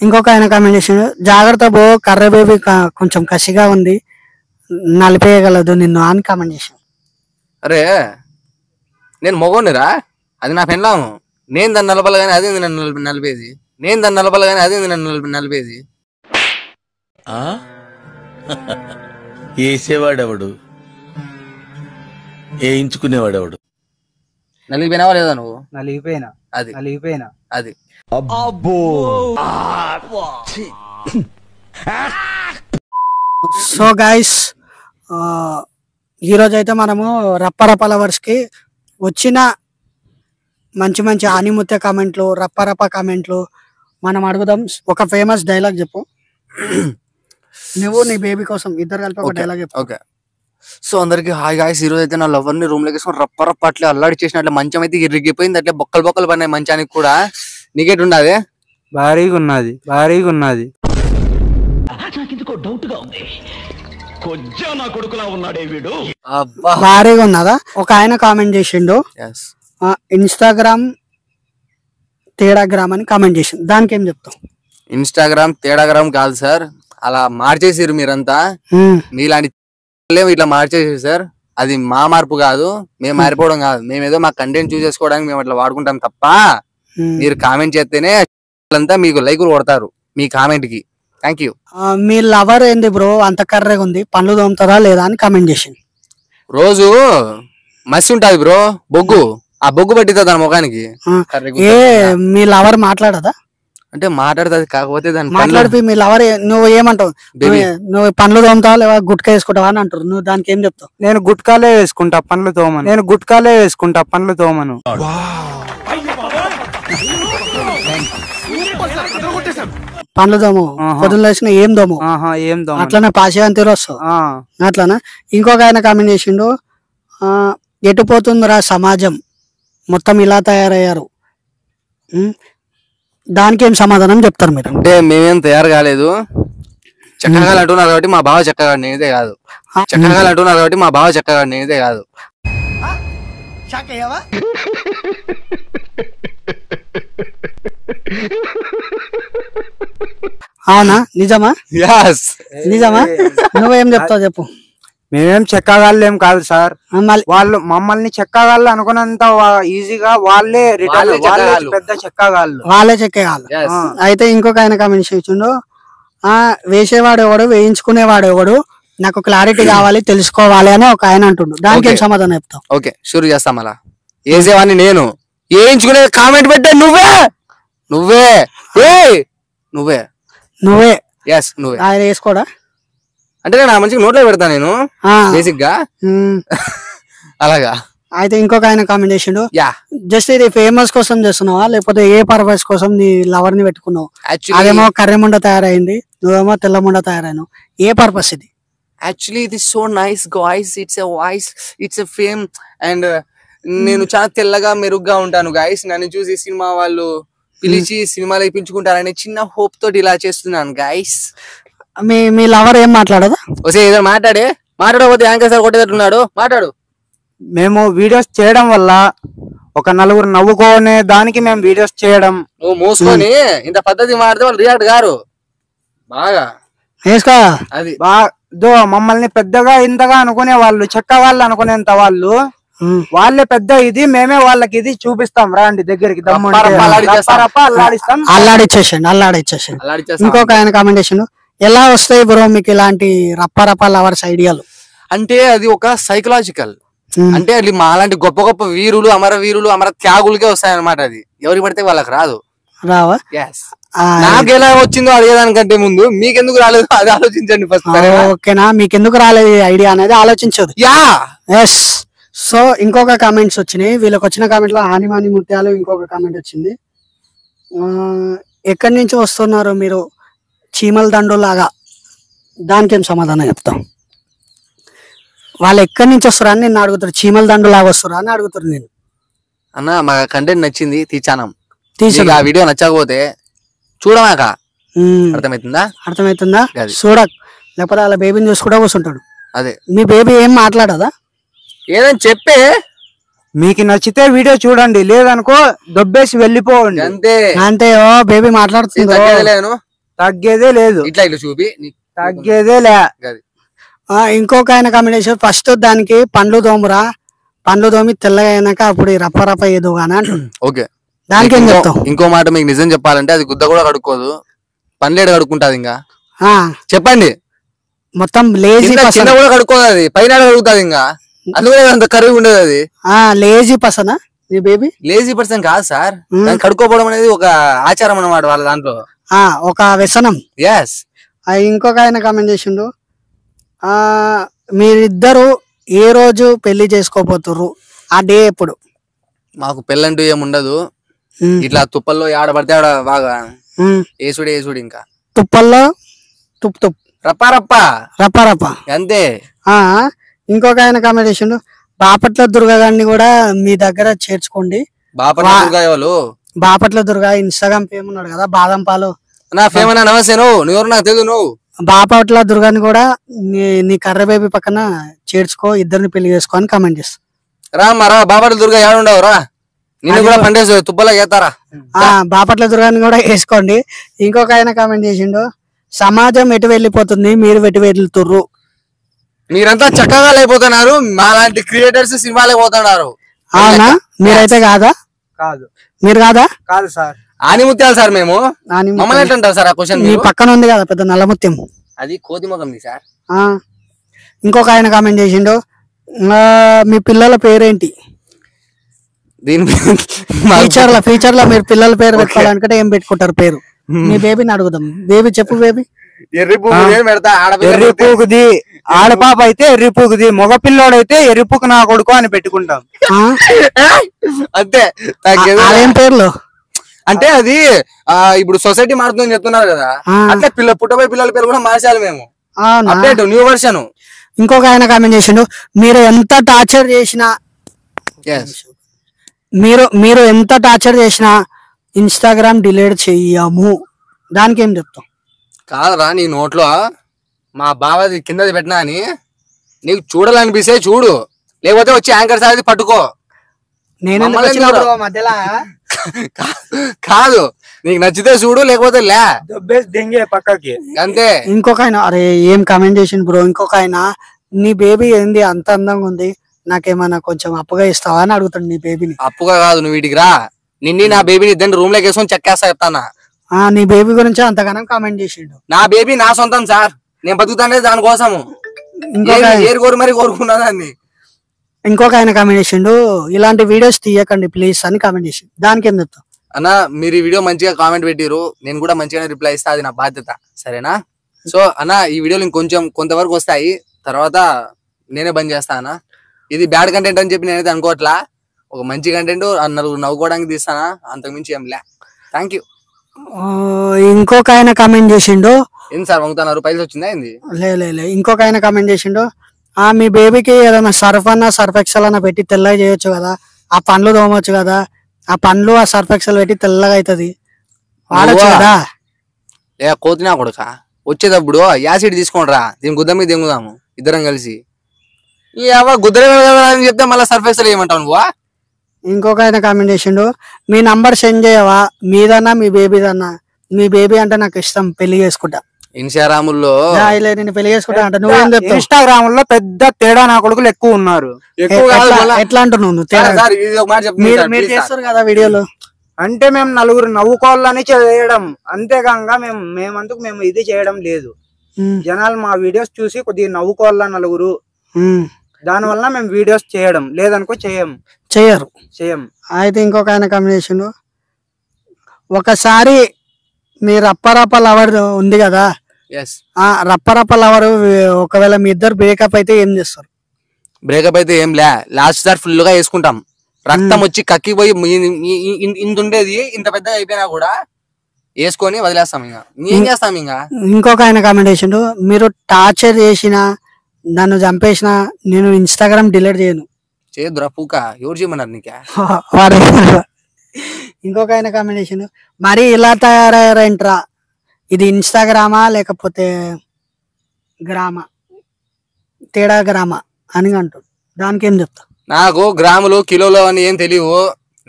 ఇంకొక ఆయన కామెంట్ చేసిండు, జాగ్రత్త బో కర్ర బేబీ కొంచెం కసిగా ఉంది, నలిపేయగలదు నిన్ను అని కామెంట్ చేశాను. అరే నేను మొగోనిరా, అది నా పెళ్ళాము. నేను దాన్ని నలపాలి కానీ అది నన్ను నలిపేది. నేను దాన్ని నలపాలి కానీ అది నన్ను నలిపేది. వేసేవాడెవడు, వేయించుకునేవాడెవడు? నలిగిపోయినావా లేదా నువ్వు? నలిగిపోయినా అది సో గైస్, ఈరోజు అయితే మనము రప్ప లవర్స్ కి వచ్చిన మంచి మంచి ఆనిముత్య కామెంట్లు, రప్ప కామెంట్లు మనం అడుగుదాం. ఒక ఫేమస్ డైలాగ్ చెప్పు, నువ్వు నీ బేబీ కోసం ఇద్దరు కలిపి ఒక డైలాగ్ చెప్పు. ఓకే. సో అందరికి హాయ్ గాయ్స్. ఈ రోజు అయితే నా లవర్ ని రూమ్ లోకి వేసుకొని రప్ప అట్లా అల్లాడి చేసినట్లు మంచం అయితే ఇరిగిపోయింది. అట్లా బొక్కలు పడినాయి మంచానికి కూడా. నీకేట్ ఉన్నది? భారీగా ఉన్నది. భారీగా ఉన్నదా? ఒక ఆయన కామెంట్ చేసిండు, ఇన్స్టాగ్రామ్ తేడాగ్రామ్ అని కామెంట్ చేసిండు. దానికి ఏం చెప్తాం? ఇన్స్టాగ్రామ్ తేడాగ్రామ్ కాదు సార్, అలా మార్చేసారు మీరంతా. మీలాంటి ఇట్లా మార్చేసారు సార్. అది మా మార్పు కాదు, మేము మారిపోవడం కాదు. మేమేదో మా కంటెంట్ చూస్ చేసుకోవడానికి మేము అట్లా వాడుకుంటాం తప్ప, మీరు కామెంట్ చేస్తేనే అంతా మీకు లైకులు కొడతారు మీ కామెంట్ కి. Thank you. మీ లవర్ ఏంది బ్రో అంత కర్రెగా ఉంది, పనులు తోముతారా లేదా అని కామెంట్ చేసింది. రోజు మసి ఉంటది బ్రో, బొగ్గు. ఆ బొగ్గు పట్టిద్దా దాని ముఖానికి. ఏ మీ లవర్ మాట్లాడదా? అంటే మాట్లాడుతుంది, కాకపోతే దాని మాట్లాడిపి మీ లవర్ నువ్వు ఏమంటావు? నువ్వు పనులు తోముతావా లేదా గుట్కా వేసుకుంటావా అని అంటారు. నువ్వు దానికి ఏం చెప్తావు? నేను గుట్కాలే వేసుకుంటా, పనులు తోమను. పండ్లు దోము, పొద్దున్న వేసిన ఏం దోము, అట్లనే పాషాన్ని తీరొస్తావు అట్లానా. ఇంకొక ఆయన కామెంట్ చేసిండు, ఎటు పోతుందిరా సమాజం, మొత్తం ఇలా తయారయ్యారు. దానికి ఏం సమాధానం చెప్తారు మీరు? అంటే మేమేం తయారు కాలేదు, చక్కగా అంటున్నారు కాబట్టి మా బావ చక్కగా నేనైతే కాదు. అవునా? నిజమా? నిజమా? నువ్వేం చెప్తావు చెప్పు. మేమేం చెక్కగాళ్ళు ఏం కాదు సార్, వాళ్ళు మమ్మల్ని చెక్కగాళ్ళు అనుకున్నంత ఈజీగా వాళ్ళే పెద్ద చెక్కగాళ్ళు. అయితే ఇంకొక ఆయన కామెంట్ చేసిండు, వేసేవాడు ఎవడు, వేయించుకునేవాడు ఎవడు, నాకు క్లారిటీ కావాలి, తెలుసుకోవాలి అని ఒక ఆయన అంటుండు. దానికి ఏం సమాధానం చెప్తావు? ఓకే, షూర్ చేస్తాం. అలా వేసేవాడిని నేను, వేయించుకునే కామెంట్ పెట్టే నువ్వే. ఎస్ నువ్వే. ఆయన వేసుకోడా అంటే నేను ఆ మంచిగా నోట్లో పెడతా నేను బేసిక్ గా అలాగా. అయితే ఇంకొక ఆయన కామెంట్ చేసిండు, జస్ట్ ఇది ఫేమస్ కోసం చేస్తున్నావా లేకపోతే ఏ పర్పస్ కోసం నీ లవర్ ని పెట్టుకున్నావు? అదేమో కర్రెముండ తయారైంది, నువ్వేమో తెల్లముండ తయారైనావు. ఏ పర్పస్ ఇది? యాక్చువల్లీ ఇది so nice guys, it's a voice, it's a fame. And నేను చాలా తెల్లగా మెరుగ్గా ఉంటాను గాయ్స్. నన్ను చూసి సినిమా వాళ్ళు పిలిచి సినిమాలు ఇప్పించుకుంటారని చిన్న హోప్ తోటి ఇలా చేస్తున్నాను గాయ్స్. మీ లవర్ ఏం మాట్లాడదా? ఏదో మాట్లాడకపోతే యాంకర్ సార్ కొట్టేటట్టున్నాడు, మాట్లాడు. మేము వీడియోస్ చేయడం వల్ల ఒక నలుగురు నవ్వుకోనే దానికి మేము వీడియోస్ చేయడం. నువ్వు మూసుకొని ఇంత పద్ధతి మాడితే వాళ్ళు రియాక్ట్ గారు బాగా వేసుకో. అది మమ్మల్ని పెద్దగా ఇంతగా అనుకునే వాళ్ళు, చెక్క వాళ్ళు అనుకునేంత వాళ్ళే పెద్ద ఇది, మేమే వాళ్ళకి ఇది చూపిస్తాం. రాండి దగ్గరికి, అల్లాడిచ్చేసాను. ఇంకొక ఆయన కామెంట్ చేసిండు, ఎలా వస్తాయి బ్రో మీకు ఇలాంటి రప్ప లవర్స్ ఐడియాలు? అంటే అది ఒక సైకలాజికల్. అంటే అది మాలాంటి గొప్ప గొప్ప వీరులు, అమర త్యాగులకే వస్తాయి అనమాట. అది ఎవరికి పడితే వాళ్ళకి రాదు. రావా? నాకు ఎలా వచ్చిందో అడిగేదానికంటే ముందు మీకెందుకు రాలేదు అది ఆలోచించండి ఫస్ట్. ఓకేనా? మీకెందుకు రాలేదు ఐడియా అనేది ఆలోచించదు. ఎస్. సో ఇంకొక కామెంట్స్ వచ్చినాయి. వీళ్ళకి వచ్చిన కామెంట్ లో హానిమాని ముత్యాలు ఇంకొక కామెంట్ వచ్చింది, ఎక్కడి నుంచి వస్తున్నారు మీరు చీమల దండు లాగా. దానికి ఏం సమాధానం చెప్తాం? వాళ్ళు ఎక్కడి నుంచి వస్తారా అని నేను అడుగుతారు, చీమల దండు లాగా వస్తారా అని అడుగుతారు. నేను అన్న మా కంటెంట్ నచ్చింది తీసాను, ఆ వీడియో నచ్చకపోతే చూడమాక. అర్థమవుతుందా? చూడక, లేకపోతే వాళ్ళ బేబీని చూసి కూడా కూర్చుంటాడు. అదే మీ బేబీ ఏం మాట్లాడదా? ఏదని చెప్పే మీకు నచ్చితే వీడియో చూడండి, లేదనుకో దొబ్బేసి వెళ్ళిపోండి. అంతే అంటే ఓ బేబీ మాట్లాడుతుంది తగ్గేదేలేను. తగ్గేదే లేదు, ఇట్లా చూపి తగ్గేదే లే. ఇంకొక ఆయన కాంబినేషన్ ఫస్ట్ దానికి పండ్లు తోమురా, పండ్లు తోమి తెల్లగా అయినాక అప్పుడు ఈ రప్ప రప్ప ఏదో కానీ అంటుంది. ఓకే, దానికి ఏం చెప్తావు? ఇంకో మాట మీకు నిజం చెప్పాలంటే అది గుద్ద కూడా కడుక్కోదు, పనిలేడు కడుక్కుంటది. ఇంకా చెప్పండి, మొత్తం లేజీ కింద కూడా కడుక్కోదు, అది పైన కడుగుతుంది. ఇంకా అందుకే అంత కరువు ఉండదు అది. లేజీ పర్సనా నీ బేబీ? లేజీ పర్సన్ కాదు సార్, కడుక్కోపోవడం అనేది ఒక ఆచారం అన్నమాట వాళ్ళ దాంట్లో, ఒక వ్యసనం. ఎస్. ఇంకొక ఆయన కామెంట్ చేసిండు, మీరిద్దరు ఏ రోజు పెళ్లి చేసుకోపోతుర్రు, ఆ డే ఎప్పుడు? మాకు పెళ్ళంటూ ఏముండదు, ఇట్లా తుప్పల్లో ఆడబడితే ఆడ బాగా ఏసుడు ఇంకా తుప్పల్లో తుప్ తుప్ రప్ప రప్ప రప్ప రప్ప అంతే. ఇంకొక ఆయన కామెంట్ చేసిండు, బాపట్ల దుర్గా గారిని కూడా మీ దగ్గర చేర్చుకోండి. బాపట్ల దుర్గా ఇన్స్టాగ్రామ్ ఫేమ్ ఉన్నాడు కదా, బాదం పాలు నా ఫేమ్ అన్న. నమస్తే, నువ్వు నాకు తెలియదు. నువ్వు బాపట్ల దుర్గాని కూడా నీ కర్ర బేబీ పక్కన చేర్చుకో, ఇద్దరిని పెళ్లి చేసుకో అని కామెంట్ చేస్తా. రా బాపట్ల దుర్గా ఏడుండవు రా, నిన్ను కూడా పండేసు తుప్పలా చేస్తారా. బాపట్ల దుర్గాని కూడా వేసుకోండి. ఇంకొక ఆయన కామెంట్ చేసిండు, సమాజం ఎటు వెళ్ళిపోతుంది, మీరు ఎటు వెళ్తుర్రు? మీరంతా చక్కగా అయిపోతున్నారు, మా లాంటి క్రియేటర్స్ సినిమాలే పోతున్నారు. అవునా? మీరైతే కాదా? కాదు. మీరు కాదా? కాదు సార్, ఆనిముత్యాలు సార్ మేము. మమ్మల్ని ఎట్లంటారు సార్ ఆ క్వశ్చన్? మీ పక్కన ఉంది కదా పెద్ద నల్లముత్యం, అది కోతి ముఖంది సార్. ఇంకొక ఆయన కామెంట్ చేసిండు, మీ పిల్లల పేరేంటి? దీని ఫ్యూచర్ లో మీరు పిల్లల పేరు పెట్టుకోవాలనుకుంటే ఏం పెట్టుకుంటారు పేరు? మీ బేబీని అడుగుదాం. బేబీ చెప్పు బేబీ. ఎర్రిపూకుది, ఆడపాప అయితే ఎర్రిపూకుది, మగ పిల్లోడైతే ఎర్రిపూకు నా కొడుకు అని పెట్టుకుంటాం. అంతే. అదేం పేర్లు అంటే అది ఇప్పుడు సొసైటీ మారుతుందని చెప్తున్నారు కదా, అట్లా పుట్టబోయే పిల్లల పేరు కూడా మార్చాలి మేము. Update, new version. ఇంకొక ఆయన కామెంట్ చేసిండు, మీరు ఎంత టార్చర్ చేసినా మీరు ఎంత టార్చర్ చేసినా ఇన్స్టాగ్రామ్ డిలీట్ చెయ్యము. దానికి ఏం చెప్తాం? కాదరా, నీ నోట్లో మా బావది కిందది పెట్టినా అని నీకు చూడాలనిపిస్తే చూడు, లేకపోతే వచ్చి యాంకర్ సార్ పట్టుకో. నేను మధ్యలో కాదు, నీకు నచ్చితే చూడు, లేకపోతే లే దెంగే పక్కకి అంతే. ఇంకొక ఆయన, అరే ఏం కామెంట్ చేసిండు బ్రో, ఇంకొక ఆయన, నీ బేబీ ఏంది అంత అందంగా ఉంది, నాకేమన్నా కొంచెం అప్పుగా ఇస్తావా అని అడుగుతాడు నీ బేబీని. అప్పుగా కాదు, నువ్వు వీటికి రా, నిన్ను నా బేబీని ఇద్దరు రూమ్ లోకి వేసుకొని చెక్కేస్తా చెప్తానా. నీ బేబీ గురించి అంతగానం కామెంట్ చేసిండు. నా బేబీ నా సొంతం సార్, నేను బతుకుతానే దానికోసము. మరి కోరుకున్నా దాన్ని. ఇంకొక ఆయన కామెంట్ చేసిండు, ఇలాంటి వీడియోస్ తీయకండి ప్లీజ్ అని కామెంట్ చేసిండు. దానికి ఏం చెప్తావు? అన్న, మీరు ఈ వీడియో మంచిగా కామెంట్ పెట్టిరు, నేను కూడా మంచిగానే రిప్లై ఇస్తా, అది నా బాధ్యత, సరేనా? సో అన్న, ఈ వీడియోలు ఇంకొంచెం కొంతవరకు వస్తాయి, తర్వాత నేనే బంద్ చేస్తా అన్న. ఇది బ్యాడ్ కంటెంట్ అని చెప్పి నేనైతే అనుకోవట్లా, ఒక మంచి కంటెంట్ నలుగురు నవ్వుకోవడానికి తీస్తానా, అంతకుమించి ఏం లే. Thank you. ఇంకొక ఆయన కామెంట్ చేసిండు, ఏంది సార్ వంగుతున్నారు, పైసలు వచ్చిందా ఏంది? లే ఇంకొక ఆయన కామెంట్ చేసిండు, మీ బేబీకి ఏదైనా సర్ఫ్ అన్న సర్ఫ్ ఎక్సెల్ అన్న పెట్టి తెల్లగా చేయొచ్చు కదా, ఆ పండ్లు తోమొచ్చు కదా, ఆ పండ్లు ఆ సర్ఫ్ ఎక్సెల్ పెట్టి తెల్లగా అవుతుంది, వాడచ్చు కదా. కోతినా కొడుక, వచ్చేటప్పుడు యాసిడ్ తీసుకోండి రా, దీని గుద్ద మీద దింగుదాము ఇద్దరం కలిసి. గుద్దరే అని చెప్తే మళ్ళీ సర్ఫ్ ఎక్సెల్ ఏమంటావు నువ్వు? ఇంకొక ఆయన కామెంట్ చేసిండు, మీ నంబర్ సెండ్ చేయవా, మీదన్నా మీ బేబీదన్నా, మీ బేబీ అంటే నాకు ఇష్టం, పెళ్లి చేసుకుంటా. ఇన్స్టాగ్రాముల్లో నేను పెళ్లి చేసుకుంటా అంటే నువ్వేం చెప్తావు? ఇన్స్టాగ్రామ్ లో పెద్ద తేడా నా కొడుకులు ఎక్కువ ఉన్నారు. ఎట్లా అంటున్నావు నువ్వు? మీరు చేస్తారు కదా వీడియోలు, అంటే మేము నలుగురు నవ్వుకోవాలని చేయడం, అంతేకాక మేమందుకు మేము ఇది చేయడం లేదు. జనాలు మా వీడియోస్ చూసి కొద్దిగా నవ్వుకోవాలా నలుగురు, దాని వల్ల మేము వీడియోస్ చేయడం, లేదనుకో చెయ్యరు. అయితే ఇంకొక ఆయన కామెంట్ చేసిండు, ఒకసారి మీ రప్పరప్ప లవర్ ఉంది కదా, రప్పరప్ప లవర్ ఒకవేళ మీ ఇద్దరు బ్రేకప్ అయితే ఏం చేస్తారు? బ్రేకప్ అయితే ఏం లే, లాస్ట్ సార్ ఫుల్ గా వేసుకుంటాం, రక్తం వచ్చి కక్కిపోయి ఇంత ఉండేది ఇంత పెద్దగా అయిపోయినా కూడా వేసుకొని వదిలేస్తాం. ఇంకా ఏం చేస్తాం? ఇంకా ఇంకొక ఆయన కామెంట్ చేసిండు, మీరు టార్చర్ చేసినా నన్ను చంపేసిన నేను ఇన్స్టాగ్రామ్ డిలీట్ చేయను. చేయదురా పూక, ఎవరు చేయమన్నారు నీకే? ఇంకొక ఆయన కామెంట్ చేసిండు, మరి ఇలా తయారయ్యారంట్రా, ఇది ఇన్స్టాగ్రామా లేకపోతే తేడా గ్రామా అని అంటాడు. దానికి ఏం చెప్తా? నాకు గ్రాములు కిలోలు అని ఏం తెలియవు.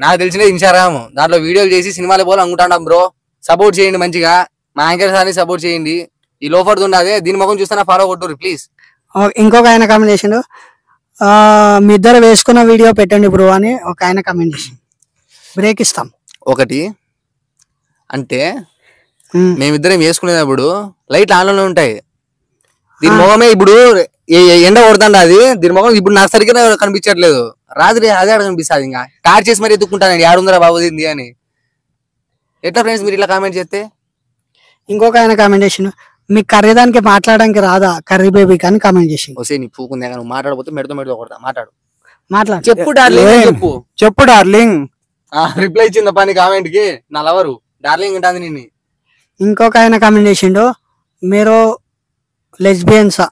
నాకు తెలిసినది ఇన్స్టాగ్రామ్, దాంట్లో వీడియోలు చేసి సినిమాలు పోలు అనుకుంటాం బ్రో. సపోర్ట్ చేయండి మంచిగా, మా యాంకర్ సార్ని సపోర్ట్ చేయండి. ఈ లోఫర్ ఉన్నదే దీని ముఖం చూస్తే ఫాలో కొట్టుర్రు ప్లీజ్. ఇంకొక ఆయన కామెంట్ చేసిండు, మీ ఇద్దరు వేసుకున్న వీడియో పెట్టండి బ్రో అని ఒక ఆయన కామెంట్ చేసిండు. బ్రేక్ ఇస్తాం. ఒకటి అంటే మేమిద్దరం వేసుకునేటప్పుడు లైట్ ఆన్లోనే ఉంటాయి. దీని ముఖమే ఇప్పుడు ఎండ కొడుతుంది, అది దీని ముఖం ఇప్పుడు నాకు సరిగ్గా కనిపించట్లేదు. రాత్రి అదే ఆడ కనిపిస్తుంది. ఇంకా టార్చ్ చేసి మరి ఎత్తుకుంటానండి ఏడుందరా బాబు దీన్ని అని. ఎట్లా ఫ్రెండ్స్ మీరు ఇట్లా కామెంట్ చేస్తే? ఇంకొక ఆయన కామెంట్ చేసిండు, మీకు కర్రీ దానికి మాట్లాడడానికి రాదా కర్రీ బేబీ కానీ కామెంట్ చేసిండు. వస్తే నీ పూకుందే నువ్వు మాట్లాడపోతే మెడతో కొడతా. మాట్లాడు. చెప్పు డార్లింగ్, చెప్పు డార్లింగ్. రిప్లై ఇచ్చింది పని కామెంట్ కి, నా లవరు డార్లింగ్ ఉంటుంది నిన్ను. ఇంకొక ఆయన కామెంట్ చేసిండు, మీరు లెస్బియన్సా?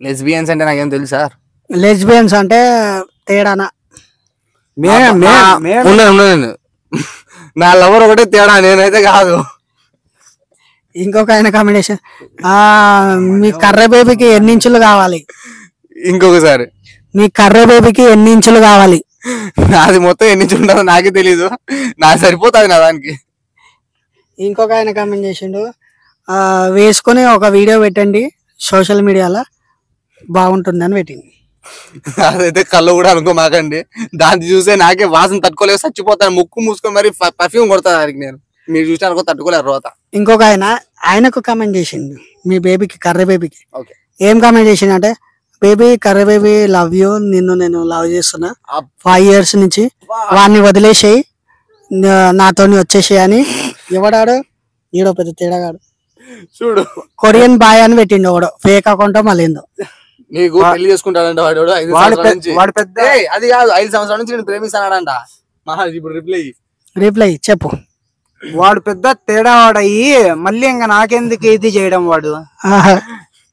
లెస్బియన్స్ అంటే నాకేం తెలుసు సార్. లెస్బియన్స్ అంటే తేడానా? ఉండను, నా లవర్ ఒకటే తేడా, నేనైతే కాదు. ఇంకొక ఆయన కామెంట్ చేసిండు, మీ కర్ర బేబీకి ఎన్ని ఇంచులు కావాలి? ఇంకొకసారి, మీ కర్ర బేబీకి ఎన్ని ఇంచులు కావాలి? నాది మొత్తం ఎన్ని ఇంచులు ఉంటుందో నాకే తెలీదు, నాకు సరిపోతుంది నా దానికి. ఇంకొక ఆయన కామెంట్ చేసిండు, వేసుకొని ఒక వీడియో పెట్టండి సోషల్ మీడియాలో బాగుంటుంది అని పెట్టింది. అదైతే కళ్ళు కూడా అనుకోమాకండి, దాన్ని చూసే నాకే వాసన తట్టుకోలేదు, చచ్చిపోతాను. ముక్కు మూసుకొని మరి పర్ఫ్యూమ్ కొడతా దానికి నేను. మీరు చూస్తే అనుకో తట్టుకోలేరు రోత. ఇంకొక ఆయనకు కామెంట్ చేసిండు, మీ బేబీకి కర్ర బేబీకి ఓకే ఏం కామెంట్ చేసిండు అంటే, బేబీ కర్ర బేబీ లవ్ యూ, నిన్ను నేను లవ్ చేస్తున్నా 5 years నుంచి, వాడిని వదిలేసేయి, నాతోని వచ్చేసేయి అని. ఎవడాడు? ఈడో పెద్ద తేడాగాడు చూడు, కొరియన్ బాయ్ అని పెట్టిండు ఒకడు, ఫేక్ అకౌంట్ మళ్ళీ ఏందో. నీకు పెళ్లి చేసుకుంటాడంట వాడు. వాడు పెద్ద అది కాదు, 5 సంవత్సరాల నుంచి నేను ప్రేమిస్తానాడంట. ఇప్పుడు రిప్లై చెప్పు. వాడు పెద్ద తేడా వాడయ్యి మళ్ళీ ఇంకా నాకెందుకు ఇది చేయడం?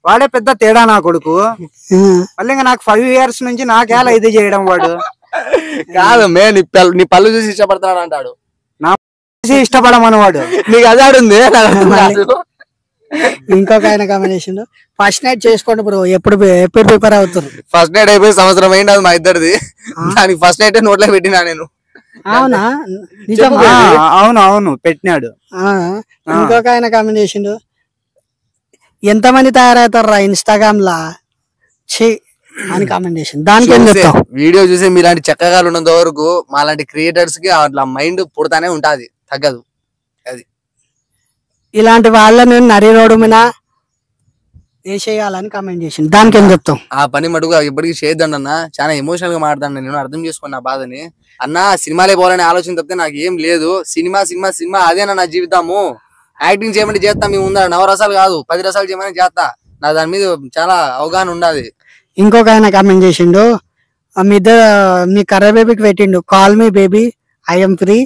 వాడే పెద్ద తేడా నా కొడుకు. మళ్ళీ ఇంకా నాకు 5 years నుంచి నాకేలా ఇది చేయడం? వాడు కాదు మే, నీ పళ్ళు చూసి ఇష్టపడతాడు అంటాడు. నా ఇష్టపడమని వాడు నీకు అదే ఆడుంది. ఇంకొక ఆయన కాంబినేషన్, ఫస్ట్ నైట్ చేసుకోండి బ్రో, ఎప్పుడు ప్రిపేర్ అవుతారు? ఫస్ట్ నైట్ అయిపోయి సంవత్సరం అయింది అది మా ఇద్దరిది. దానికి ఫస్ట్ నైట్ నోట్లో పెట్టినా నేను. అవునా? నిజమా? అవును పెట్టినాడు. ఇంకొక ఆయన కామెంట్ చేసిండు, ఎంతమంది తయారవుతారా ఇన్స్టాగ్రామ్ లా అని కామెంట్ చేసిండు. దానికి ఏం చెప్తావు? వీడియో చూసి మీలాంటి చక్కగాలు ఉన్నంత వరకు మాలాంటి క్రియేటర్స్ కి అట్లా మైండ్ పుడతానే ఉంటది, తగ్గదు. అది ఇలాంటి వాళ్ళని నరి రోడ్డు మీద వేసేయాలని కామెంట్ చేసిండు. దానికి ఏం చెప్తావు? ఆ పని మటుకు ఎప్పటికీ చేయొద్దండి అన్న. చాలా ఎమోషనల్ గా మాట్లాడాను నేను, అర్థం చేసుకున్నా బాధని. అన్న సినిమాలే పోవాలనే ఆలోచన తప్పితే నాకు ఏం లేదు. సినిమా సినిమా సినిమా అదేనా నా జీవితము. యాక్టింగ్ చేయమంటే చేస్తా, మీ ఉందా 9 రసాలు కాదు 10 రసాలు చేయమని చేస్తా. నా దాని మీద చాలా అవగాహన ఉండాలి. ఇంకొక ఆయన కామెంట్ చేసిండు, మీ కర్ర బేబీకి పెట్టిండు, call me baby I'm free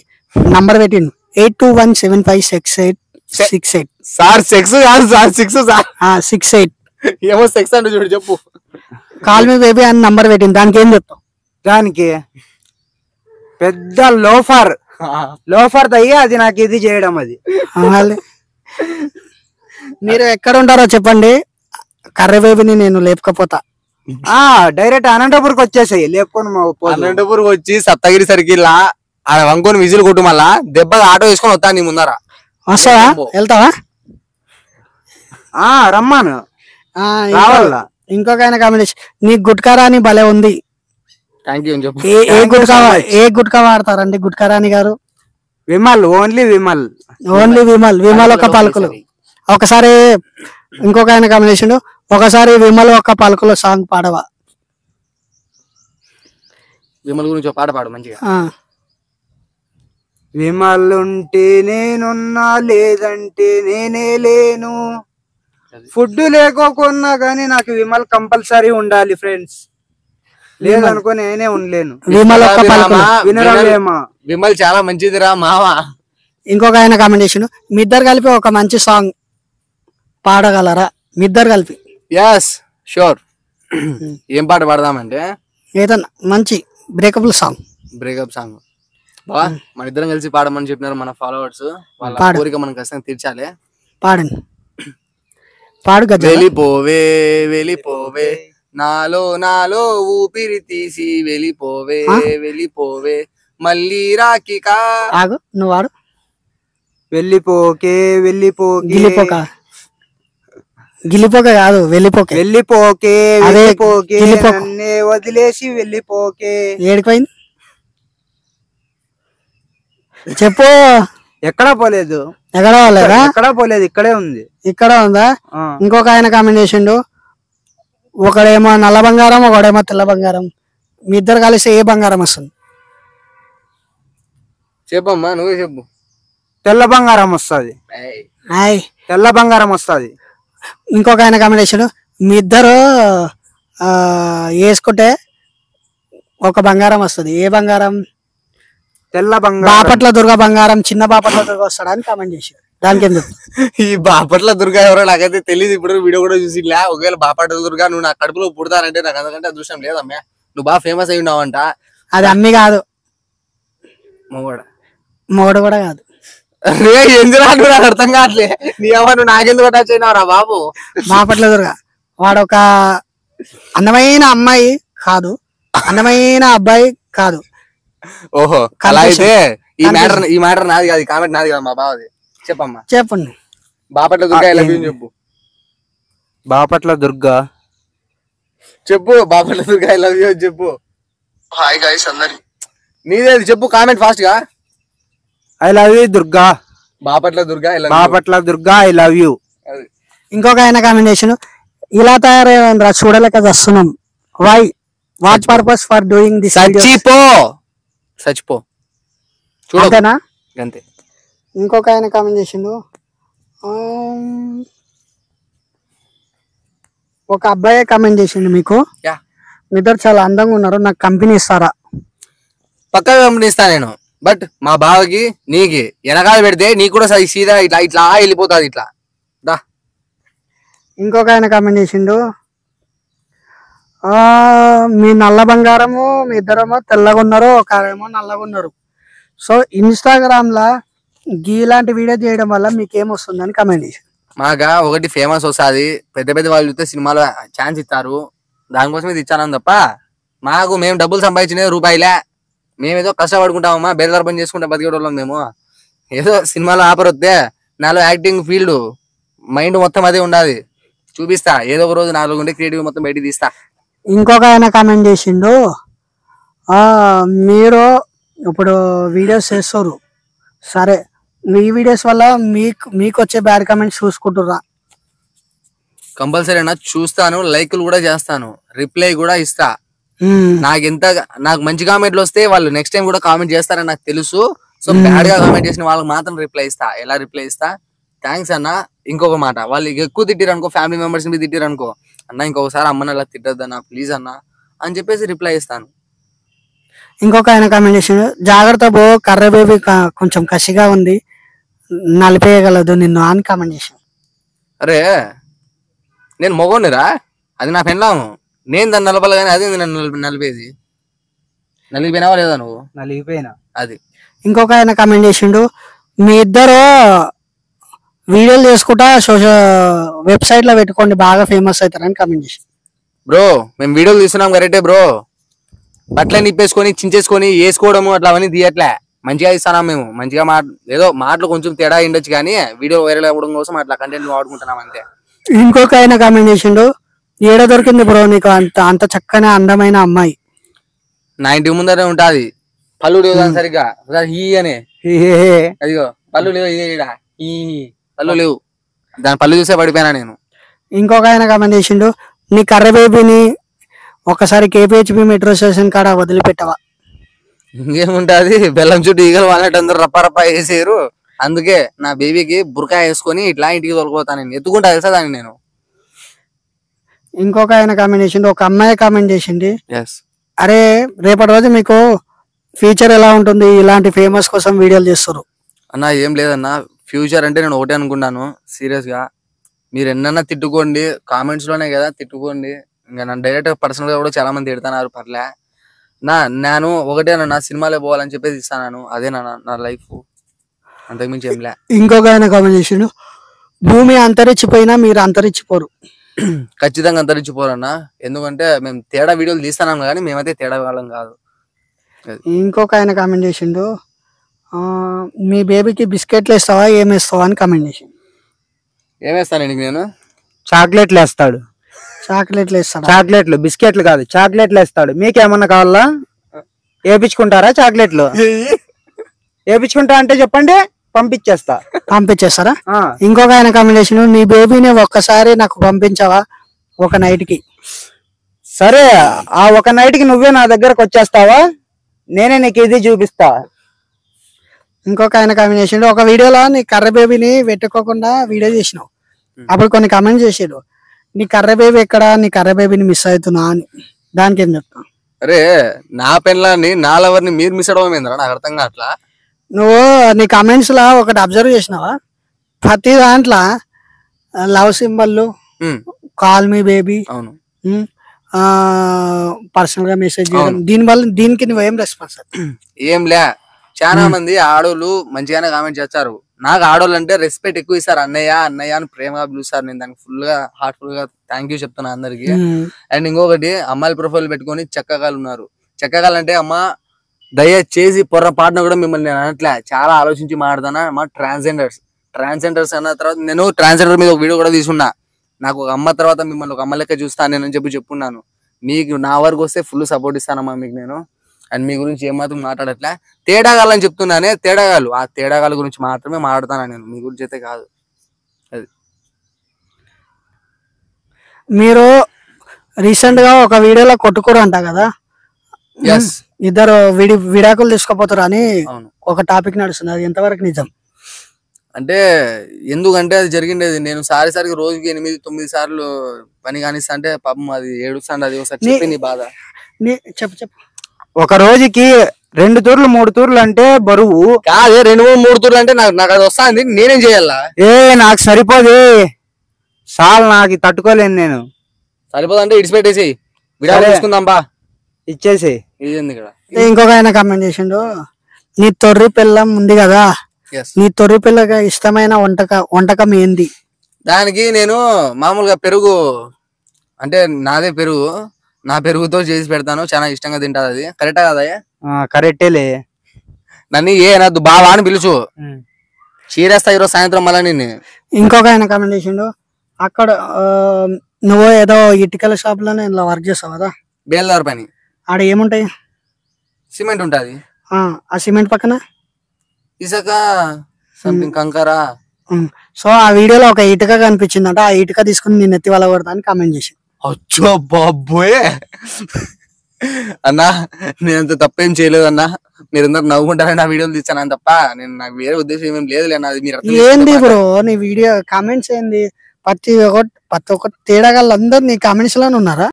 number పెట్టిండు 8217568668. సార్ సెక్స్ కాదు సార్, 68 ఏమో సెక్స్ అంటే చూడు చెప్పు. కాల్ మీ బేబీ అని నంబర్ పెట్టింది. దానికి ఏం చెప్తావు? దానికి పెద్ద లోఫర్ దయ్యే అది నాకు ఇది చేయడం. అది మీరు ఎక్కడ ఉంటారో చెప్పండి, కర్ర బేబీని నేను లేపకపోతా. డైరెక్ట్ అనంతపూర్కి వచ్చేసాయి లేపుకొని. అనంతపూర్కి వచ్చి సప్తగిరి సర్కిల్ వంకొని విజిల్ కొట్టు, మళ్ళా దెబ్బగా ఆటో వేసుకొని వస్తా నీ ముందర. వస్తావా? వెళ్తావా? రమ్మాను. ఇంకొక ఆయన కామెంట్, నీ గుట్కా రాని భలే ఉంది. ఏ గుట్కా వాడతారండి గుట్కా రాని గారు? విమల్, ఓన్లీ విమల్ ఒక పలుకులు. ఒకసారి ఇంకొక ఆయన కాంబినేషన్, ఒకసారి విమల్ ఒక పలుకులో సాంగ్ పాడవా? విమల్ గురించి పాట పాడు మంచిగా. విమల్ ఉంటే నేనున్నా, లేదంటే నేనే లేను. ఫుడ్ లేకోకున్నా గానీ నాకు విమల్ కంపల్సరీ ఉండాలి ఫ్రెండ్స్. లేదనుకో నేనే ఉండలేను. విమల్ చాలా మంచిదిరా మావా. ఇంకొక ఆయన కామెంట్ చేసిండు, మీ ఇద్దరు కలిపి ఒక మంచి సాంగ్ పాడగలరా? మీ ఇద్దరు కలిపి? Yes sure. ఏం పాట పాడదామంటే ఏదన్నా మంచి బ్రేకప్ సాంగ్. బా మన ఇద్దరం కలిసి పాడమని చెప్పినారు మన ఫాలోవర్స్. వాళ్ళ కోరిక మనం ఖచ్చితంగా తీర్చాలి. పాడండి, పాడు. వెళ్ళిపోవే వెళ్ళిపోవే నాలో నాలో ఊపిరి తీసి వెళ్ళిపోవే వెళ్ళిపోవే మళ్ళీ రాకికా. ఆగు నువ్వు వాడు. వెళ్ళిపోకే వెళ్ళిపోకే గిల్లిపోక గిల్లిపోక కాదు వెళ్ళిపోకే. వెళ్ళిపోకే అదే వెళ్ళిపోకే గిల్లిపోక. నన్నే వదిలేసి వెళ్ళిపోకే. ఏడిపోయింది చెప్పు. ఎక్కడా పోలేదు, ఎక్కడ వాళ్ళేదా? ఎక్కడా పోలేదు, ఇక్కడే ఉంది. ఇక్కడ ఉందా? ఇంకొక ఆయన కామెంట్ చేసిండు, ఒకడేమో నల్ల బంగారం ఒకడేమో తెల్ల బంగారం, మీ ఇద్దరు కలిసి ఏ బంగారం వస్తుంది? చెప్పమ్మా నువ్వే చెప్పు. తెల్ల బంగారం వస్తుంది, హాయ్ తెల్ల బంగారం వస్తుంది. ఇంకొక ఆయన కామెంట్ చేసిండు, మీ ఇద్దరు వేసుకుంటే ఒక బంగారం వస్తుంది, ఏ బంగారం? తెల్ల బంగారం. బాపట్ల దుర్గా బంగారం, చిన్న బాపట్ల దుర్గా వస్తాడా అని కామెంట్ చేశారు. దానికి ఎందుకు? ఈ బాపట్ల దుర్గా ఎవరో నాకైతే తెలియదు. ఇప్పుడు వీడియో కూడా చూసి ఒకవేళ బాపట్ల దుర్గా నువ్వు నా కడుపులో పుడతానంటే నాకు అంతకంటే అదృష్టం లేదమ్మా. నువ్వు బాగా ఫేమస్ అయి ఉన్నావంట. అది అమ్మి కాదు, మొగోడ మొగడు కూడా కాదు. ఎందుకు నాకు అర్థం కావట్లే. నీ అమ్మ నువ్వు నాకెందుకు టచ్ అయినావురా బాబు? బాపట్ల దుర్గా వాడు ఒక అందమైన అమ్మాయి కాదు, అందమైన అబ్బాయి కాదు. ఓహో అలా అయితే ఈ మ్యాటర్ నాది కాదు, కామెంట్ నాది కాదు, మా బావది. చెప్పమ్మా చెప్పండి. బాపట్ల దుర్గా ఎలా చెప్పు. బాపట్ల దుర్గా చెప్పు. Bapatla Durga I love you చెప్పు. హాయ్ గైస్ అందరి. నీదేది చెప్పు కామెంట్ ఫాస్ట్ గా. I love you Durga. Bapatla Durga I love you. Bapatla Durga I love you. ఇంకొక ఆయన కామెంట్ చేసిన, ఇలా తయారైన చూడలేక వస్తున్నాం, why what purpose for doing this? చచ్చిపో అంతేనా? అంతే. ఇంకొక ఆయన కామెంట్ చేసిండు, ఒక అబ్బాయి కామెంట్ చేసిండు, మీకు మీ ఇద్దరు చాలా అందంగా ఉన్నారు, నాకు కంపెనీ ఇస్తారా? పక్కగా కంపెనీ ఇస్తా నేను. బట్ మా బావకి నీకి వెనకాల పెడితే నీకు కూడా సీదా ఇట్లా ఇట్లా వెళ్ళిపోతుంది ఇట్లా దా. ఇంకొక ఆయన కామెంట్ చేసిండు, మీ నల్ల బంగారము, మీ ఇద్దరేమో తెల్లగా ఉన్నారు, ఒకరేమో నల్లగా ఉన్నారు, సో ఇన్స్టాగ్రామ్ లా గీలాంటి వీడియో చేయడం వల్ల మీకు ఏమొస్తుంది అని కామెంట్ చేసి. మాగా ఒకటి ఫేమస్ వస్తుంది, పెద్ద పెద్ద వాళ్ళు చూస్తే సినిమాలో ఛాన్స్ ఇస్తారు, దానికోసం ఇది ఇచ్చాను తప్ప మాకు మేము డబ్బులు సంపాదించిన రూపాయలే. మేమేదో కష్టపడుకుంటామమ్మా, బేదర్ పని చేసుకుంటా బతికేటోళ్ళం మేము. ఏదో సినిమాలో ఆఫర్ వస్తే నాలో యాక్టింగ్ ఫీల్డ్ మైండ్ మొత్తం అదే ఉండాలి, చూపిస్తా ఏదో ఒక రోజు నాలో ఉండే క్రియేటివ్ మొత్తం బయటికి తీస్తా. ఇంకొక ఆయన కామెంట్ చేసిండు, మీరు ఇప్పుడు వీడియోస్ చేస్తారు సరే, మీ వీడియోస్ వల్ల మీకు వచ్చే బ్యాడ్ కామెంట్స్ చూసుకుంటుర్రా? కంపల్సరీ అన్న చూస్తాను, లైక్లు కూడా చేస్తాను, రిప్లై కూడా ఇస్తా. నాకు మంచి కామెంట్లు వస్తే వాళ్ళు నెక్స్ట్ టైం కూడా కామెంట్ చేస్తారని నాకు తెలుసు. సో బ్యాడ్ గా కామెంట్ చేసిన వాళ్ళకి మాత్రం రిప్లై ఇస్తా. ఎలా రిప్లై ఇస్తా? థ్యాంక్స్ అన్న. ఇంకొక మాట, వాళ్ళు ఎక్కువ తిట్టిరు అనుకో, ఫ్యామిలీ మెంబర్స్ ని తిట్టిరు అనుకో, అన్న ఇంకొకసారి అమ్మని అలా తిట్టద్దన్నా ప్లీజ్ అన్న అని చెప్పేసి రిప్లై ఇస్తాను. ఇంకొక ఆయన కామెంట్ చేసిండు, జాగ్రత్త బో కర్ర బేబీ కొంచెం కసిగా ఉంది, నలిపేయగలదు నిన్ను అని కామెంట్ చేశాను. అరే నేను మొగోనిరా, అది నా పెళ్ళాము, నేను దాన్ని నలపాలి కానీ అదే నన్ను నలిపేది. నలిగిపోయినావా లేదా నువ్వు? నలిగిపోయినా. అది. ఇంకొక ఆయన కామెంట్ చేసిండు, మీ ఇద్దరు వీడియోలు చేసుకుంటా వెబ్సైట్ లో పెట్టుకోండి, బాగా ఫేమస్ అవుతారని కామెంట్ చేసి. బ్రో మేము వీడియోలు తీస్తున్నాం కరెక్టే బ్రో, బట్టలని నిప్పేసుకొని చించేసుకొని వేసుకోవడము అట్లా అవన్నీ తీయట్లే, మంచిగా ఇస్తున్నాం మేము. మంచిగా ఏదో మాటలు కొంచెం తేడా ఉండొచ్చు కానీ వీడియో వైరల్ అవ్వడం కోసం అట్లా కంటెంట్ వాడుకుంటున్నాం అంతే. ఇంకొక ఆయన కామెంట్ చేసిండు, ఏడ దొరికింది బ్రో నీకు అంత చక్కని అందమైన అమ్మాయి? నా ఇంటి ముందరే ఉంటది, పళ్ళు లేవు సరిగ్గా హీ అనే, అదిగో పళ్ళు లేవు, ఈ పళ్ళు లేవు, దాని పళ్ళు చూసే పడిపోయినా నేను. ఇంకొక ఆయన కామెంట్ చేసిండు, నీ కర్ర బేబీని ఒకసారి KPHP మెట్రో స్టేషన్ కాడ వదిలిపెట్టవా? ఇంకేముంటది, బెల్లం చుట్టూ ఈగలు వాళ్ళంటే అందరూ రప్ప రప్ప వేసేరు, అందుకే నా బేబీకి బురకా వేసుకొని ఇట్లా ఇంటికి తొలగిపోతాను, నేను ఎత్తుకుంటా తెలుసా దాన్ని నేను. ఇంకొక ఆయన కామెంట్ చేసిండు, ఒక అమ్మాయి కామెంట్ చేసింది, ఎస్ అరే రేపటి రోజు మీకు ఫ్యూచర్ ఎలా ఉంటుంది, ఇలాంటి ఫేమస్ కోసం వీడియోలు చేస్తారు అన్న? ఏం లేదన్నా, ఫ్యూచర్ అంటే నేను ఒకటే అనుకున్నాను సీరియస్ గా. మీరు ఎన్నన్నా తిట్టుకోండి, కామెంట్స్ లోనే కదా తిట్టుకోండి, ఇంకా నన్ను డైరెక్ట్ పర్సనల్ గా కూడా చాలా మంది తిడుతున్నారు, పర్లే. నేను ఒకటే నా సినిమాలో పోవాలని చెప్పేసి ఇస్తాను, అదే నా లైఫ్, అంతకుమించి ఏంలే. ఇంకొక ఆయన కామెంట్ చేసిండు, భూమి అంతరించిపోయినా మీరు అంతరించిపోరు. ఖచ్చితంగా అంతరించిపోరన్నా. ఎందుకంటే మేము తేడా వీడియోలు తీస్తున్నాం కానీ మేమైతే తేడా వాళ్ళం కాదు. ఇంకొక ఆయన కామెంట్ చేసిండు, మీ బేబీకి బిస్కెట్లు వేస్తావా ఏమేస్తావా అని కామెంట్ చేసిండు. ఏమేస్తానండి నేను? చాక్లెట్లు వేస్తాడు. చాక్లెట్లు వేస్తాడు. చాక్లెట్లు, బిస్కెట్లు కాదు, చాక్లెట్లు వేస్తాడు. మీకేమన్నా కావాలా? వేపించుకుంటారా చాక్లెట్లు? వేపించుకుంటా అంటే చెప్పండి, పంపించేస్తారా? ఇంకొక ఆయన కామెంట్ చేసిండు, నీ బేబీని ఒక్కసారి నాకు పంపించావా ఒక నైట్ కి? సరే, ఆ ఒక నైట్ కి నువ్వే నా దగ్గరకు వచ్చేస్తావా? నేనే నీకు ఇది చూపిస్తా. ఇంకొక ఆయన కామెంట్ చేసిండు, ఒక వీడియోలో నీ కర్ర బేబీని పెట్టుకోకుండా వీడియో చేసినావు, అప్పుడు కొన్ని కామెంట్ చేసాడు, నీ కర్ర బేబీ ఎక్కడ, నీ కర్ర బేబీని మిస్ అవుతున్నా అని. దానికి ఏం చెప్తావు? అరే నా పెన్లాన్ని నా లవర్ని మీరు మిస్ అవడం ఏంద్రా, నాకు అర్థం కావట్లా. నువ్వు నీ కమెంట్స్ లా ఒకటి అబ్జర్వ్ చేసినావా, ప్రతి దాంట్లో love symbol, call me baby, అవును, పర్సనల్ గా మెసేజ్ చేయడం, దీనికి నువ్వేం రెస్పాన్స్? ఏం లే, చాలా మంది ఆడోళ్ళు మంచిగానే కామెంట్ చేస్తారు. నాకు ఆడోళ్ళు అంటే రెస్పెక్ట్ ఎక్కువ ఇస్తారు. అన్నయ్య అన్నయ్య అని ప్రేమగా పిలుస్తారు. నేను దానికి ఫుల్ గా హార్ట్ఫుల్ గా థ్యాంక్ యూ చెప్తున్నా అందరికి. అండ్ ఇంకొకటి, అమ్మాయిల ప్రొఫైల్ పెట్టుకొని చెక్కగాలు ఉన్నారు. చెక్కగాలు అంటే అమ్మ దయచేసి పొరపాటున కూడా మిమ్మల్ని నేను అనట్లే, చాలా ఆలోచించి మాట్లాడతానా. మా ట్రాన్స్జెండర్స్ అన్న తర్వాత నేను ట్రాన్స్జెండర్ మీద ఒక వీడియో కూడా తీసుకున్నా. నాకు ఒక అమ్మ తర్వాత మిమ్మల్ని ఒక అమ్మ లెక్క చూస్తాను నేను అని చెప్పున్నాను. మీకు నా వరకు వస్తే ఫుల్ సపోర్ట్ ఇస్తానమ్మా మీకు నేను. అండ్ మీ గురించి ఏమాత్రం మాట్లాడట్లే, తేడాగాలని చెప్తున్నానే, తేడాగాలు, ఆ తేడాగాల గురించి మాత్రమే మాట్లాడతాను నేను, మీ గురించి అయితే కాదు. అది మీరు రీసెంట్ గా ఒక వీడియోలో కొట్టుకోరు అంట కదా, ఇద్దరు విడాకులు తీసుకోపోతారు అని ఒక టాపిక్ నడుస్తుంది, అది ఎంతవరకు నిజం? అంటే ఎందుకంటే అది జరిగిండేది, నేను సారికి రోజుకి 8-9 సార్లు పని కానిస్తా అంటే పాపం అది ఏడుస్తాండి. అది ఒకసారి చెప్పి నీ బాధ చెప్పు. ఒక రోజుకి 2 తూర్లు 3 తూర్లు అంటే బరువు కాదే, 2-3 తూర్లు అంటే నాకు అది వస్తాంది, నేనేం చేయాలా? నాకు సరిపోదు, చాలు, నాకు తట్టుకోలేను నేను. సరిపోదంటే ఇడిచిపెట్టేసి విడాకులు తీసుకుందాం బా, ఇచ్చేసి. ఇంకొక ఆయన కామెంట్ చేసిండు, నీ తొర్రి పిల్లం ఉంది కదా, నీ తొర్రి పిల్లగా ఇష్టమైన వంటకం ఏంది? దానికి నేను మామూలుగా పెరుగు, అంటే నాదే పెరుగు, నా పెరుగుతో చేసి పెడతాను, చాలా ఇష్టంగా తింటాది. అది కరెక్టా కదా? కరెక్టేలే. నన్ను నద్దు బావా అని పిలుచు, చీరేస్తా ఈరోజు సాయంత్రం మళ్ళా నిన్ను. ఇంకొక ఆయన కామెంట్ చేసిండు, అక్కడ నువ్వు ఏదో ఇటుకల షాప్ లోనే వర్క్ చేస్తావు కదా, బేల్దార్ పని, ఆడ ఏముంటాయి? సిమెంట్ ఉంటది, ఆ సిమెంట్ పక్కన ఇసుక, సంథింగ్ కంకర. సో ఆ వీడియోలో ఒక ఇటుక కనిపించిందంట, ఆ ఇటుక తీసుకుని నేను ఎత్తి వాళ్ళ కొడతా అని కామెంట్ చేసి. అచ్చో బాబోయే అన్నా, నేనంత తప్పేం చేయలేదు అన్నా, మీరందరూ నవ్వుకుంటారని నా వీడియోలు తీసాను తప్ప నాకు వేరే ఉద్దేశం ఏం లేదు. ఏంది బ్రో నీ వీడియో కామెంట్స్ ఏంది? ప్రతి ఒక్కటి తేడాగాళ్ళు అందరు నీ కామెంట్స్ లోనే ఉన్నారా?